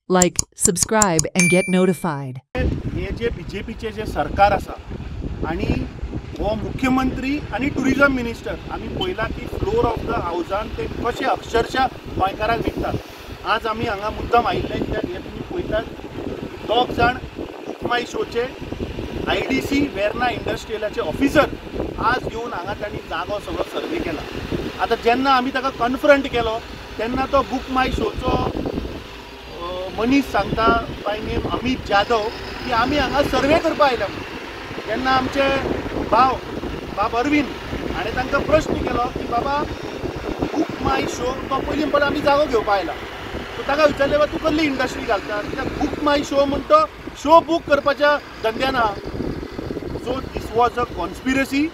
Like, subscribe, and get notified. हे जे बीजेपीचे जे सरकार आसा आणि हो मुख्यमंत्री आणि टुरिझम मिनिस्टर आम्ही पळयला की फ्लोर ऑफ द हाऊसान ते कशे अक्षरशः गोंयकारांक विकतात। आज आम्ही हांगा मुद्दाम आयिल्ले कित्याक हे तुमी पळयतात दोग जाण बुकमाय शोचे IDC वेर्ना इंडस्ट्रियलाचे ऑफिसर आज येवन हांगा तांणी जागो सगळो सर्वे केला। आता जेन्ना आमी ताका कन्फ्रंट केलो तेन्ना तो बुकमाय शोचो मनीस सांगता बाय नेम अमित जाधव की आमी हांगा सर्वे करपा आयल्या म्हणून। तेन्ना आमचे बाब अरविंद हाणें तांकां प्रश्न केलो की बाबा बुक माय शो तो पयलीं म्हणटा आमी जागो घेवपा आयला। सो ताका विचारलें बाबा तूं कसली इंडस्ट्री घालता कित्याक बुक माय शो म्हणटा शो बूक करपाच्या धंद्यान आहा। So this was a conspiracy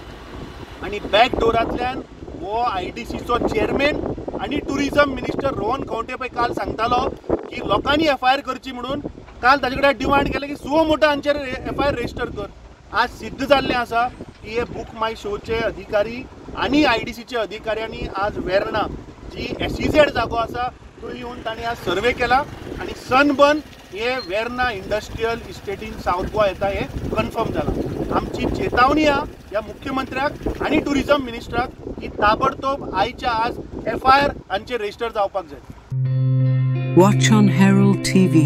आनी बॅक डोरांतल्यान हो IDCचो चेअरमॅन आणि टुरिझम मिनिस्टर रोहन खंवटे पळय काल सांगतालो की लोकांनी FIR करची म्हणून काल ताजे कडेन डिमांड केले की सुओ मोठो हांचेर FIR रजिस्टर कर। आज सिद्ध जाल्लें आसा की हे बुक माय शोचे अधिकारी आणि IDCचे अधिकाऱ्यांनी आज वेर्ना जी SEZ जागो आसा थंय येवन तांणी आज सर्वे केला आणि सनबर्न हे Verna industrial estate in south Goa येता हे कन्फर्म जाला। आमची चेतावणी या मुख्यमंत्र्याक आणि टुरिझम मिनिस्टराक की ताबडतोब आयच्या आज FIR हांचेर रजिस्टर जावपाक जाय। Watch on Herald TV.